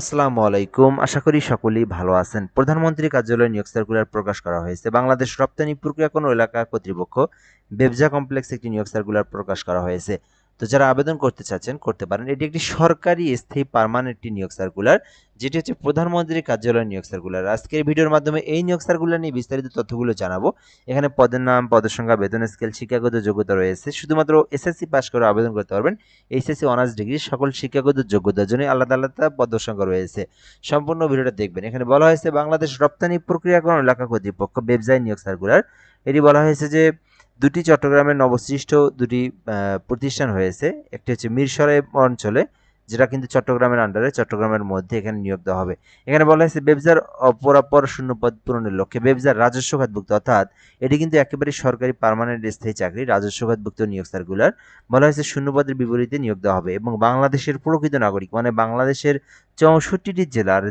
আসসালামু আলাইকুম। আশা করি সকলেই ভালো আছেন। প্রধানমন্ত্রী কার্যালয়ে নিয়োগ সার্কুলার প্রকাশ করা হয়েছে। বাংলাদেশ রপ্তানি প্রক্রিয়াকরণ এলাকা কর্তৃপক্ষ বেবজা কমপ্লেক্সে একটি নিয়োগ সার্কুলার প্রকাশ করা হয়েছে। তো যারা আবেদন করতে চাচ্ছেন করতে পারেন। এটি একটি সরকারি স্থায়ী পার্মানেন্ট একটি নিয়োগ সার্কুলার, যেটি হচ্ছে প্রধানমন্ত্রী কার্যালয়ের নিয়োগ সার্কুলার। আজকের ভিডিওর মাধ্যমে এই নিয়োগ সার্কুলার নিয়ে বিস্তারিত তথ্যগুলো জানাবো। এখানে পদের নাম, পদের সংখ্যা, বেতন স্কেল, শিক্ষাগত যোগ্যতা রয়েছে। শুধুমাত্র এসএসসি পাস করে আবেদন করতে পারবেন। এইচএসসি অনার্স ডিগ্রি সকল শিক্ষাগত যোগ্যতার জন্য আলাদা আলাদা পদের সংখ্যা রয়েছে। সম্পূর্ণ ভিডিওটা দেখবেন। এখানে বলা হয়েছে বাংলাদেশ রপ্তানি প্রক্রিয়াকরণ এলাকা কর্তৃপক্ষ ব্যবসায় নিয়োগ সার্কুলার। এটি বলা হয়েছে যে দুটি চট্টগ্রামের নবসৃষ্ট দুটি প্রতিষ্ঠান হয়েছে। একটি হচ্ছে মিরসরাই অঞ্চলে, যেটা কিন্তু চট্টগ্রামের আন্ডারে, চট্টগ্রামের মধ্যে এখানে নিয়োগ দেওয়া হবে। এখানে বলা হয়েছে ব্যবসার অপরাপর শূন্যপদ পূরণের লক্ষ্যে ব্যবসার রাজস্ব খাতভুক্ত, অর্থাৎ এটি কিন্তু একেবারে সরকারি পার্মানেন্ট স্থায়ী চাকরি, রাজস্ব খাতভুক্ত নিয়োগ সার্কুলার। বলা হয়েছে শূন্যপদের বিপরীতে নিয়োগ দেওয়া হবে এবং বাংলাদেশের প্রকৃত নাগরিক মানে বাংলাদেশের 64টি জেলার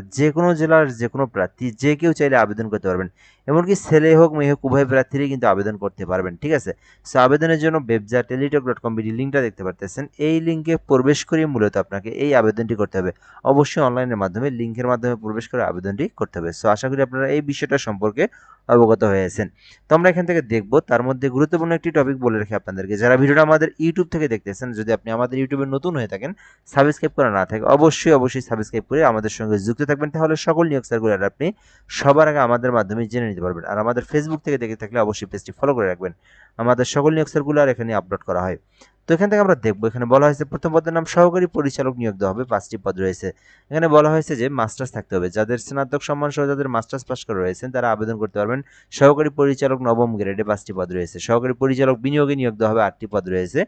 যে কোনো প্রার্থী যে কেউ চাইলে আবেদন করতে পারবেন। এমনকি ছেলে হোক মেয়ে হোক উভয় প্রার্থীরাই কিন্তু আবেদন করতে পারবেন। ঠিক আছে? সো আবেদনের জন্য বেবজা টেলিটক.com লিঙ্কটা দেখতে পারতেছেন। এই লিঙ্কে প্রবেশ করে মূলত আপনাকে এই আবেদনটি করতে হবে। অবশ্যই অনলাইনের মাধ্যমে লিঙ্কের মাধ্যমে প্রবেশ করে আবেদনটি করতে হবে। সো আশা করি আপনারা এই বিষয়টা সম্পর্কে অবগত হয়েছেন। তো আমরা এখান থেকে দেখব। তার মধ্যে গুরুত্বপূর্ণ একটি টপিক বলে রাখি আপনাদেরকে, যারা ভিডিওটা আমাদের ইউটিউব থেকে দেখতেছেন, যদি আপনি আমাদের ইউটিউবে নতুন হয়ে থাকেন, সাবস্ক্রাইব করা না থাকে, অবশ্যই সাবস্ক্রাইব করে আমাদের সঙ্গে যুক্ত থাকবেন। তাহলে সকল নিয়োগ সার্কুলার আপনি সবার আগে আমাদের মাধ্যমে জেনে নিতে পারবেন। আর আমাদের ফেসবুক থেকে দেখে থাকলে অবশ্যই পেজটি ফলো করে রাখবেন। আমাদের সকল নিয়োগ সার্কুলার এখানে আপলোড করা হয়। তো এখান থেকে আমরা দেখবো। এখানে বলা হয়েছে প্রথম পদের নাম সহকারী পরিচালক নিয়োগ দেওয়া হবে। 5টি পদ রয়েছে। এখানে বলা হয়েছে যে মাস্টার্স থাকতে হবে। যাদের স্নাতক সম্মান সহ যাদের মাস্টার্স পাস করে রয়েছেন তারা আবেদন করতে পারবেন। সহকারী পরিচালক নবম গ্রেডে 5টি পদ রয়েছে। সহকারী পরিচালক বিনিয়োগে নিয়োগ দেওয়া হবে। 8টি পদ রয়েছে।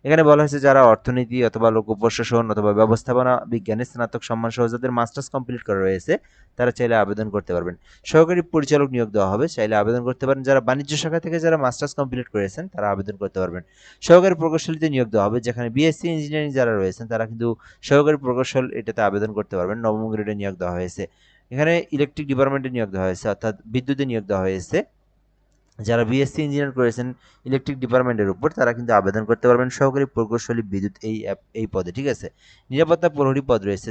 এখানে বলা হয়েছে যারা অর্থনীতি অথবা লোক প্রশাসন অথবা ব্যবস্থাপনা বিজ্ঞানে স্নাতক সম্মান সহ যাদের মাস্টার্স কমপ্লিট করা রয়েছে তারা চাইলে আবেদন করতে পারবেন। সহকারী পরিচালক নিয়োগ দেওয়া হবে, চাইলে আবেদন করতে পারেন। যারা বাণিজ্য শাখা থেকে যারা মাস্টার্স কমপ্লিট করেছেন তারা আবেদন করতে পারবেন। সহকারী প্রকৌশলীতে নিয়োগ দেওয়া হবে, যেখানে বিএসসি ইঞ্জিনিয়ারিং যারা রয়েছেন তারা কিন্তু সহকারী প্রকৌশল এটাতে আবেদন করতে পারবেন। নবম গ্রেডে নিয়োগ দেওয়া হয়েছে। এখানে ইলেকট্রিক ডিপার্টমেন্টে নিয়োগ দেওয়া হয়েছে, অর্থাৎ বিদ্যুতে নিয়োগ দেওয়া হয়েছে। যারা বিএসসি ইঞ্জিনিয়ার করেছেন ইলেকট্রিক ডিপার্টমেন্টের উপর তারা কিন্তু আবেদন করতে পারবেন সহকারী প্রকৌশলী বিদ্যুৎ এই পদে। ঠিক আছে? নিরাপত্তা প্রহরী পদ রয়েছে,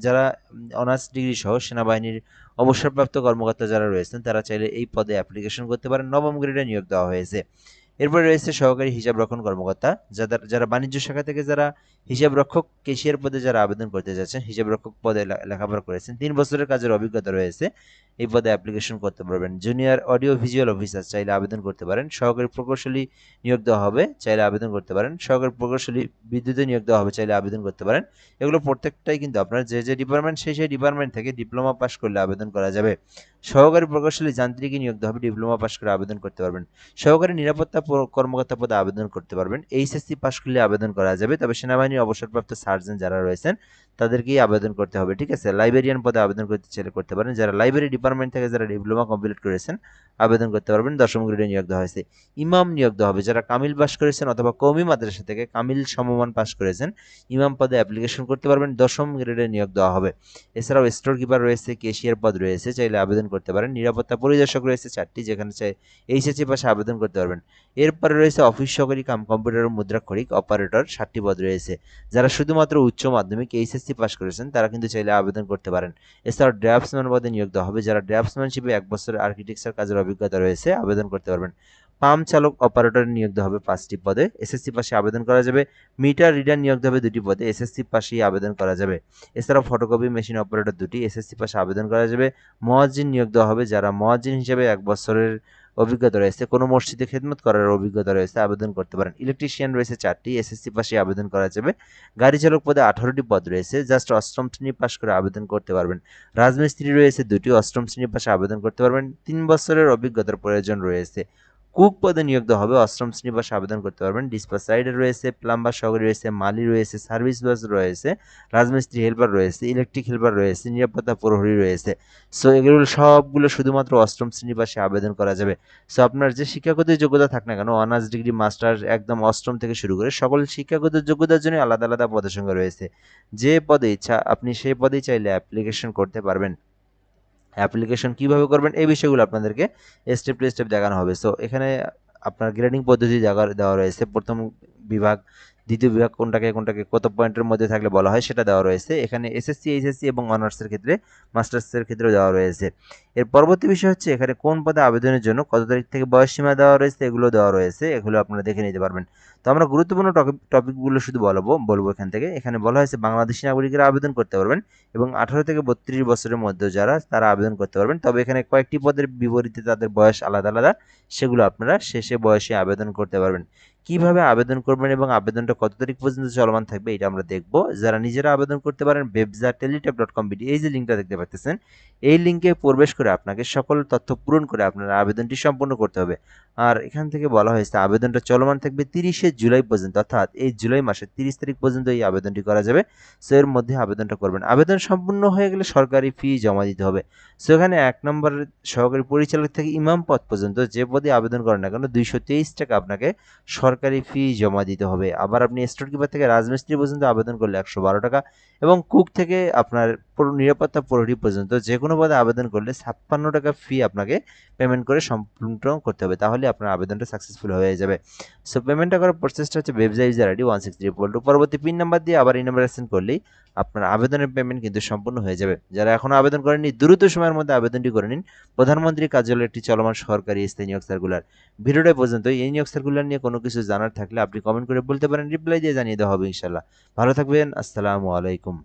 যারা অনার্স ডিগ্রি সহ সেনাবাহিনীর অবসরপ্রাপ্ত কর্মকর্তা যারা রয়েছেন তারা চাইলে এই পদে অ্যাপ্লিকেশন করতে পারেন। নবম গ্রেডে নিয়োগ দেওয়া হয়েছে। এরপরে রয়েছে সহকারী হিসাবরক্ষণ কর্মকর্তা, যারা বাণিজ্য শাখা থেকে যারা হিসাবরক্ষক কেশিয়ার পদে যারা আবেদন করতে যাচ্ছেন, হিসাবরক্ষক পদে লেখাপড়া করেছেন, 3 বছরের কাজের অভিজ্ঞতা রয়েছে, এই পদে অ্যাপ্লিকেশন করতে পারবেন। জুনিয়র অডিও ভিজুয়াল অফিসার চাইলে আবেদন করতে পারেন। সহকারী প্রকৌশলী নিয়োগ দেওয়া হবে, চাইলে আবেদন করতে পারেন। সহকারী প্রকৌশলী বিদ্যুতে নিয়োগ দেওয়া হবে, চাইলে আবেদন করতে পারেন। এগুলো প্রত্যেকটাই কিন্তু আপনার যে ডিপার্টমেন্ট সেই ডিপার্টমেন্ট থেকে ডিপ্লোমা পাস করলে আবেদন করা যাবে। সহকারী প্রকৌশলী যান্ত্রিকী নিয়োগ দেওয়া হবে, ডিপ্লোমা পাস করে আবেদন করতে পারবেন। সহকারী নিরাপত্তা কর্মকর্তা পদে আবেদন করতে পারবেন। এইচএসসি পাস করলে আবেদন করা যাবে, তবে সেনাবাহিনীর অবসরপ্রাপ্ত সার্জেন্ট যারা রয়েছেন তাদেরকেই আবেদন করতে হবে। ঠিক আছে? লাইব্রেরিয়ান পদে আবেদন করতে চাইলে করতে পারেন। যারা লাইব্রেরি ডিপার্টমেন্ট থেকে যারা ডিপ্লোমা কমপ্লিট করেছেন আবেদন করতে পারবেন। 10ম গ্রেডে নিয়োগ দেওয়া হয়েছে। ইমাম নিয়োগ দেওয়া হবে, যারা কামিল পাস করেছেন অথবা কওমি মাদ্রাসা থেকে কামিল সমমান পাস করেছেন ইমাম পদে অ্যাপ্লিকেশন করতে পারবেন। 10ম গ্রেডে নিয়োগ দেওয়া হবে। এছাড়াও স্টোর কিপার রয়েছে, কেশিয়ার পদ রয়েছে, চাইলে আবেদন করতে পারেন। নিরাপত্তা পরিদর্শক রয়েছে 4টি, যেখানে এইচএসসি পাশে আবেদন করতে পারবেন। এরপরে রয়েছে অফিস সহকারী কাম কম্পিউটার মুদ্রাক্ষরিক অপারেটর, 7টি পদ রয়েছে। যারা শুধুমাত্র উচ্চ মাধ্যমিক এইচএসসি পাস করেছেন তারা কিন্তু চাইলে আবেদন করতে পারেন। এছাড়াও ড্রাফটসম্যান পদে নিয়োগ দেওয়া হবে, যারা ড্রাফটসম্যানশিপে 1 বছরের আর্কিটেকচার কাজের অভিজ্ঞতা রয়েছে আবেদন করতে পারবেন। পাম্প চালক অপারেটর নিয়োগ দেওয়া হবে 5টি পদে, এসএসসি পাশে আবেদন করা যাবে। মিটার রিডার নিয়োগ দেওয়া হবে 2টি পদে, এসএসসি পাশেই আবেদন করা যাবে। এছাড়াও ফটোকপি মেশিন অপারেটর 2টি, এসএসসি পাশে আবেদন করা যাবে। মুয়াজ্জিন নিয়োগ দেওয়া হবে, যারা মুয়াজ্জিন হিসেবে 1 বছরের অভিজ্ঞতা রয়েছে, কোনো মসজিদে খেদমত করার অভিজ্ঞতা রয়েছে আবেদন করতে পারেন। ইলেকট্রিশিয়ান রয়েছে 4টি, এসএসসি পাশে আবেদন করা যাবে। গাড়ি চালক পদে 18টি পদ রয়েছে, জাস্ট 8ম শ্রেণী পাস করে আবেদন করতে পারবেন। রাজমিস্ত্রি রয়েছে 2টি, 8ম শ্রেণী পাশে আবেদন করতে পারবেন। 3 বছরের অভিজ্ঞতার প্রয়োজন রয়েছে। কুক পদে নিয়োগ দেওয়া হবে, 8ম শ্রেণী পাশে আবেদন করতে পারবেন। ডিসপাচ রাইডার রয়েছে, প্লাম্বার সহকারী রয়েছে, মালি রয়েছে, সার্ভিস বাস রয়েছে, রাজমিস্ত্রি হেল্পার রয়েছে, ইলেকট্রিক হেল্পার রয়েছে, নিরাপত্তা প্রহরী রয়েছে। সো এগুলো সবগুলো শুধুমাত্র 8ম শ্রেণী পাশে আবেদন করা যাবে। সো আপনার যে শিক্ষাগত যোগ্যতা থাক না কেন, অনার্স ডিগ্রি মাস্টার একদম 8ম থেকে শুরু করে সকল শিক্ষাগত যোগ্যতার জন্য আলাদা আলাদা পদের সংখ্যা রয়েছে। যে পদে ইচ্ছা আপনি সেই পদেই চাইলে অ্যাপ্লিকেশন করতে পারবেন। অ্যাপ্লিকেশন কিভাবে করবেন এই বিষয়গুলো আপনাদেরকে স্টেপ টু স্টেপ দেখানো হবে। সো এখানে আপনার গ্রেডিং পদ্ধতি দেওয়া রয়েছে। প্রথম বিভাগ, দ্বিতীয় বিভাগ কোনটাকে কোনটাকে কত পয়েন্টের মধ্যে থাকলে বলা হয় সেটা দেওয়া রয়েছে। এখানে এসএসসি, এইচএসসি এবং অনার্সের ক্ষেত্রে, মাস্টার্সের ক্ষেত্রেও দেওয়া রয়েছে। এর পরবর্তী বিষয় হচ্ছে এখানে কোন পদে আবেদনের জন্য কত তারিখ থেকে বয়স সীমা দেওয়া রয়েছে, এগুলো দেওয়া রয়েছে, এগুলো আপনারা দেখে নিতে পারবেন। তো আমরা গুরুত্বপূর্ণ টপিকগুলো শুধু বলবো এখান থেকে। এখানে বলা হয়েছে বাংলাদেশি নাগরিকরা আবেদন করতে পারবেন এবং 18 থেকে 32 বছরের মধ্যে যারা তারা আবেদন করতে পারবেন। তবে এখানে কয়েকটি পদের বিপরীতে তাদের বয়স আলাদা আলাদা, সেগুলো আপনারা শেষে বয়সে আবেদন করতে পারবেন। কিভাবে আবেদন করবেন এবং আবেদনটা কত তারিখ পর্যন্ত চলমান থাকবে এটা আমরা দেখব। যারা নিজেরা আবেদন করতে পারেন webza.teletype.com এই যে লিঙ্কটা দেখতে পাচ্ছেন, এই লিঙ্কে প্রবেশ করে আপনাকে সকল তথ্য পূরণ করে আপনার আবেদনটি সম্পন্ন করতে হবে। আর এখান থেকে বলা হয়েছে আবেদনটা চলমান থাকবে 30শে জুলাই পর্যন্ত, অর্থাৎ এই জুলাই মাসের 30 তারিখ পর্যন্ত এই আবেদনটি করা যাবে। সো এর মধ্যে আবেদনটা করবেন। আবেদন সম্পূর্ণ হয়ে গেলে সরকারি ফি জমা দিতে হবে। সো এখানে 1 নম্বর সহকারী পরিচালক থেকে ইমাম পদ পর্যন্ত যে পদে আবেদন করেন না কেন 223 টাকা আপনাকে সরকারি ফি জমা দিতে হবে। আবার আপনি স্টোর কিপার থেকে রাজমিস্ত্রি পর্যন্ত আবেদন করলে 112 টাকা এবং কুক থেকে আপনার নিরাপত্তা প্রহরী পর্যন্ত যে কোনো পদে আবেদন করলে 56 টাকা ফি আপনাকে পেমেন্ট করে সম্পূর্ণ করতে হবে, তাহলে আপনার আবেদনটা সাকসেসফুল হয়ে যাবে। সো পেমেন্টটা করার প্রসেসটা হচ্ছে ওয়েবসাইট ইউজার আইডি 163 পরবর্তী পিন নাম্বার দিয়ে আবার এই নাম্বারে সেন্ড করলেই আপনার আবেদনের পেমেন্ট কিন্তু সম্পূর্ণ হয়ে যাবে। যারা এখনও আবেদন করেননি দ্রুত সময়ের মধ্যে আবেদনটি করে নিন। প্রধানমন্ত্রী কার্যালয়ে একটি চলমান সরকারি স্থায়ী নিয়োগ সার্কুলার। ভিডিওটা পর্যন্ত। এই নিয়োগ সার্কুলার নিয়ে কোনো কিছু জানার থাকলে আপনি কমেন্ট করে বলতে পারেন, রিপ্লাই দিয়ে জানিয়ে দেওয়া হবে ইনশাল্লাহ। ভালো থাকবেন, আসসালামু আলাইকুম।